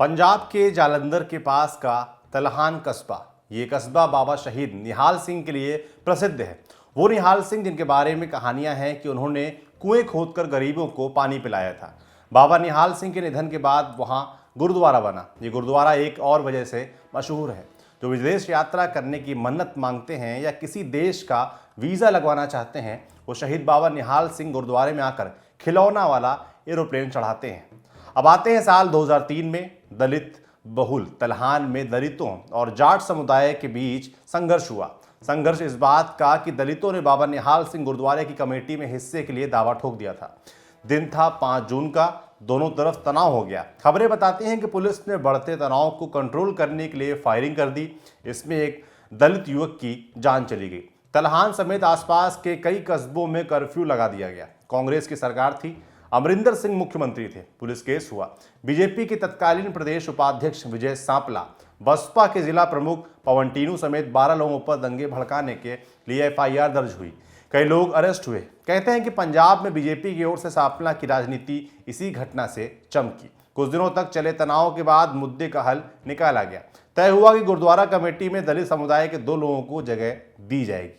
पंजाब के जालंधर के पास का तलहान कस्बा, ये कस्बा बाबा शहीद निहाल सिंह के लिए प्रसिद्ध है। वो निहाल सिंह जिनके बारे में कहानियां हैं कि उन्होंने कुएं खोदकर गरीबों को पानी पिलाया था। बाबा निहाल सिंह के निधन के बाद वहां गुरुद्वारा बना। ये गुरुद्वारा एक और वजह से मशहूर है। जो विदेश यात्रा करने की मन्नत मांगते हैं या किसी देश का वीज़ा लगवाना चाहते हैं, वो शहीद बाबा निहाल सिंह गुरुद्वारे में आकर खिलौना वाला एरोप्लेन चढ़ाते हैं। अब आते हैं साल 2003 में। दलित बहुल तलहान में दलितों और जाट समुदाय के बीच संघर्ष हुआ। संघर्ष इस बात का कि दलितों ने बाबा निहाल सिंह गुरुद्वारे की कमेटी में हिस्से के लिए दावा ठोक दिया था। दिन था 5 जून का। दोनों तरफ तनाव हो गया। खबरें बताती हैं कि पुलिस ने बढ़ते तनाव को कंट्रोल करने के लिए फायरिंग कर दी। इसमें एक दलित युवक की जान चली गई। तलहान समेत आसपास के कई कस्बों में कर्फ्यू लगा दिया गया। कांग्रेस की सरकार थी, अमरिंदर सिंह मुख्यमंत्री थे। पुलिस केस हुआ। बीजेपी के तत्कालीन प्रदेश उपाध्यक्ष विजय सांपला, बसपा के जिला प्रमुख पवन टीनू समेत 12 लोगों पर दंगे भड़काने के लिए एफआईआर दर्ज हुई। कई लोग अरेस्ट हुए। कहते हैं कि पंजाब में बीजेपी की ओर से सांपला की राजनीति इसी घटना से चमकी। कुछ दिनों तक चले तनाव के बाद मुद्दे का हल निकाला गया। तय हुआ कि गुरुद्वारा कमेटी में दलित समुदाय के 2 लोगों को जगह दी जाएगी।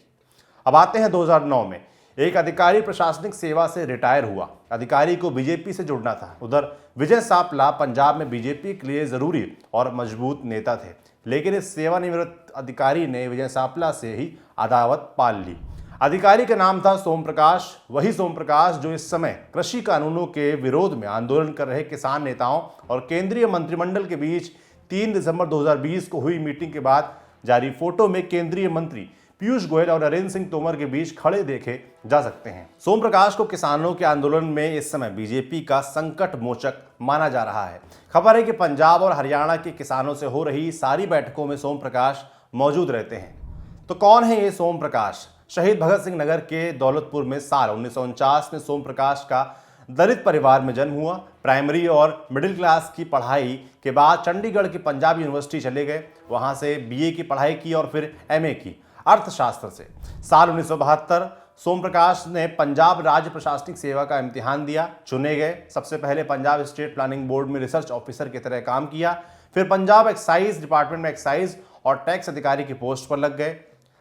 अब आते हैं 2009 में। एक अधिकारी प्रशासनिक सेवा से रिटायर हुआ। अधिकारी को बीजेपी से जुड़ना था। उधर विजय सांपला पंजाब में बीजेपी के लिए जरूरी और मजबूत नेता थे, लेकिन इस सेवानिवृत्त अधिकारी ने विजय सांपला से ही अदावत पाल ली। अधिकारी का नाम था सोम प्रकाश। वही सोम प्रकाश जो इस समय कृषि कानूनों के विरोध में आंदोलन कर रहे किसान नेताओं और केंद्रीय मंत्रिमंडल के बीच 3 दिसंबर 2020 को हुई मीटिंग के बाद जारी फोटो में केंद्रीय मंत्री पीयूष गोयल और नरेंद्र सिंह तोमर के बीच खड़े देखे जा सकते हैं। सोम प्रकाश को किसानों के आंदोलन में इस समय बीजेपी का संकट मोचक माना जा रहा है। खबर है कि पंजाब और हरियाणा के किसानों से हो रही सारी बैठकों में सोम प्रकाश मौजूद रहते हैं। तो कौन है ये सोम प्रकाश? शहीद भगत सिंह नगर के दौलतपुर में साल 1949 में सोम प्रकाश का दलित परिवार में जन्म हुआ। प्राइमरी और मिडिल क्लास की पढ़ाई के बाद चंडीगढ़ की पंजाब यूनिवर्सिटी चले गए। वहां से बीए की पढ़ाई की और फिर एमए की अर्थशास्त्र से। साल 1972 सोम प्रकाश ने पंजाब राज्य प्रशासनिक सेवा का इम्तिहान दिया, चुने गए। सबसे पहले पंजाब स्टेट प्लानिंग बोर्ड में रिसर्च ऑफिसर की तरह काम किया। फिर पंजाब एक्साइज डिपार्टमेंट में एक्साइज और टैक्स अधिकारी की पोस्ट पर लग गए।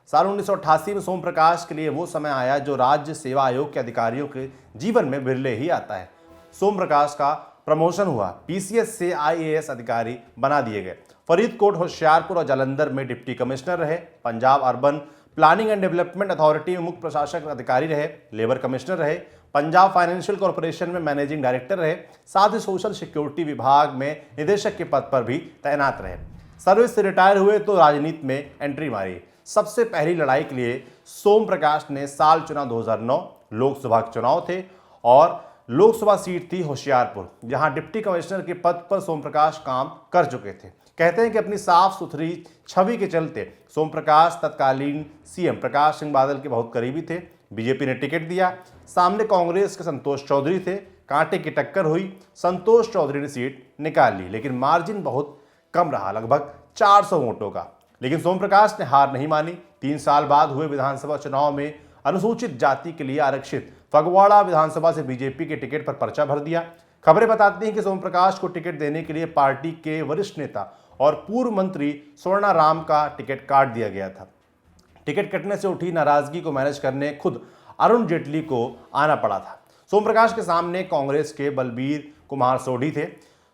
साल 1988 में सोम प्रकाश के लिए वो समय आया जो राज्य सेवा आयोग के अधिकारियों के जीवन में बिरले ही आता है। सोम प्रकाश का प्रमोशन हुआ। पीसीएस से आईएएस अधिकारी बना दिए गए। फरीदकोट, होशियारपुर और जालंधर में डिप्टी कमिश्नर रहे। Punjab urban planning and development authority में मुख्य प्रशासक अधिकारी रहे। लेबर कमिश्नर रहे। पंजाब फाइनेंशियल कॉर्पोरेशन में मैनेजिंग डायरेक्टर रहे। साथ ही सोशल सिक्योरिटी विभाग में निदेशक के पद पर भी तैनात रहे। सर्विस से रिटायर हुए तो राजनीति में एंट्री मारी। सबसे पहली लड़ाई के लिए सोम प्रकाश ने साल चुना 2009। लोकसभा के चुनाव थे और लोकसभा सीट थी होशियारपुर, जहां डिप्टी कमिश्नर के पद पर सोम प्रकाश काम कर चुके थे। कहते हैं कि अपनी साफ सुथरी छवि के चलते सोम प्रकाश तत्कालीन सीएम प्रकाश सिंह बादल के बहुत करीबी थे। बीजेपी ने टिकट दिया। सामने कांग्रेस के संतोष चौधरी थे। कांटे की टक्कर हुई। संतोष चौधरी ने सीट निकाल ली, लेकिन मार्जिन बहुत कम रहा, लगभग 400 वोटों का। लेकिन सोम प्रकाश ने हार नहीं मानी। 3 साल बाद हुए विधानसभा चुनाव में अनुसूचित जाति के लिए आरक्षित फगवाड़ा विधानसभा से बीजेपी के टिकट पर पर्चा भर दिया। खबरें बताती हैं कि सोम प्रकाश को टिकट देने के लिए पार्टी के वरिष्ठ नेता और पूर्व मंत्री स्वर्णा राम का टिकट काट दिया गया था। टिकट कटने से उठी नाराजगी को मैनेज करने खुद अरुण जेटली को आना पड़ा था। सोम प्रकाश के सामने कांग्रेस के बलबीर कुमार सोढ़ी थे।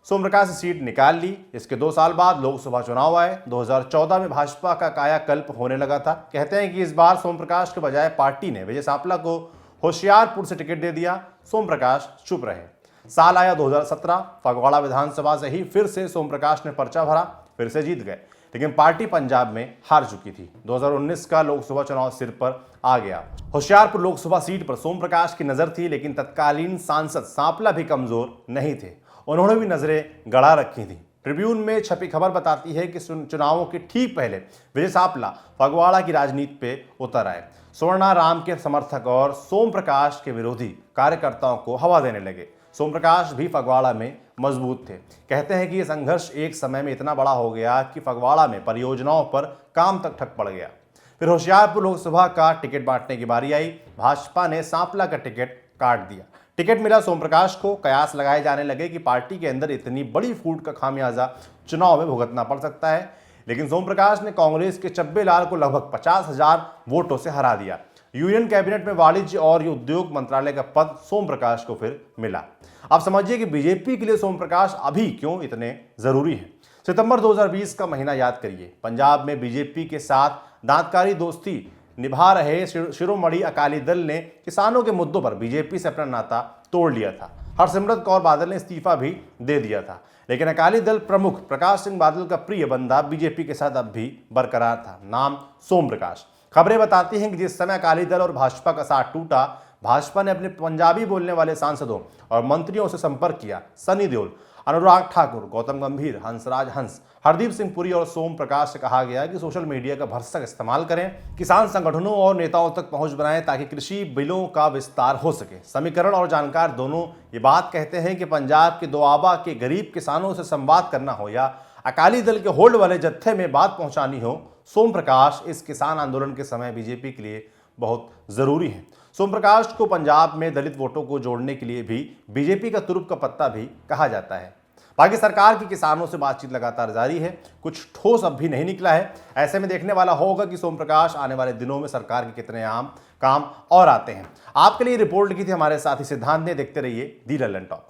सोम प्रकाश ने सीट निकाल ली। इसके 2 साल बाद लोकसभा चुनाव आए। 2014 में भाजपा का कायाकल्प होने लगा था। कहते हैं कि इस बार सोम प्रकाश के बजाय पार्टी ने विजय सांपला को होशियारपुर से टिकट दे दिया। सोम प्रकाश चुप रहे। साल आया 2017। फगवाड़ा विधानसभा से ही फिर से सोम प्रकाश ने पर्चा भरा, फिर से जीत गए, लेकिन पार्टी पंजाब में हार चुकी थी। 2019 का लोकसभा चुनाव सिर पर आ गया। होशियारपुर लोकसभा सीट पर सोम प्रकाश की नजर थी, लेकिन तत्कालीन सांसद सांपला भी कमजोर नहीं थे। उन्होंने भी नजरें गड़ा रखी थी। ट्रिब्यून में छपी खबर बताती है कि चुनावों के ठीक पहले विजय सांपला फगवाड़ा की राजनीति पे उतर आए। स्वर्णा राम के समर्थक और सोम प्रकाश के विरोधी कार्यकर्ताओं को हवा देने लगे। सोम प्रकाश भी फगवाड़ा में मजबूत थे। कहते हैं कि यह संघर्ष एक समय में इतना बड़ा हो गया कि फगवाड़ा में परियोजनाओं पर काम तक ठप पड़ गया। फिर होशियारपुर लोकसभा का टिकट बांटने की बारी आई। भाजपा ने सांपला का टिकट काट दिया। टिकट मिला सोम प्रकाश को। कयास लगाए जाने लगे कि पार्टी के अंदर इतनी बड़ी फूट का खामियाजा चुनाव में भुगतना पड़ सकता है, लेकिन सोम प्रकाश ने कांग्रेस के चब्बे लाल को लगभग 50,000 वोटों से हरा दिया। यूनियन कैबिनेट में वाणिज्य और उद्योग मंत्रालय का पद सोम प्रकाश को फिर मिला। अब समझिए कि बीजेपी के लिए सोम प्रकाश अभी क्यों इतने जरूरी हैं। सितंबर 2020 का महीना याद करिए। पंजाब में बीजेपी के साथ दांतकारी दोस्ती निभा रहे शिरोमणि अकाली दल ने किसानों के मुद्दों पर बीजेपी से अपना नाता तोड़ लिया था। हरसिमरत कौर बादल ने इस्तीफा भी दे दिया था, लेकिन अकाली दल प्रमुख प्रकाश सिंह बादल का प्रिय बंदा बीजेपी के साथ अब भी बरकरार था, नाम सोम प्रकाश। खबरें बताती हैं कि जिस समय अकाली दल और भाजपा का साथ टूटा, भाजपा ने अपने पंजाबी बोलने वाले सांसदों और मंत्रियों से संपर्क किया। सनी देओल, अनुराग ठाकुर, गौतम गंभीर, हंसराज हंस, हरदीप सिंह पुरी और सोम प्रकाश से कहा गया कि सोशल मीडिया का भरसक इस्तेमाल करें, किसान संगठनों और नेताओं तक पहुंच बनाएं ताकि कृषि बिलों का विस्तार हो सके। समीकरण और जानकार दोनों ये बात कहते हैं कि पंजाब के दोआबा के गरीब किसानों से संवाद करना हो या अकाली दल के होल्ड वाले जत्थे में बात पहुंचानी हो, सोम प्रकाश इस किसान आंदोलन के समय बीजेपी के लिए बहुत जरूरी है। सोम प्रकाश को पंजाब में दलित वोटों को जोड़ने के लिए भी बीजेपी का तुरुप का पत्ता भी कहा जाता है। बाकी सरकार की किसानों से बातचीत लगातार जारी है, कुछ ठोस अब भी नहीं निकला है। ऐसे में देखने वाला होगा कि सोम प्रकाश आने वाले दिनों में सरकार के कितने आम काम और आते हैं। आपके लिए रिपोर्ट लिखी थी हमारे साथी सिद्धांत ने। देखते रहिए दी लल्लन टॉप।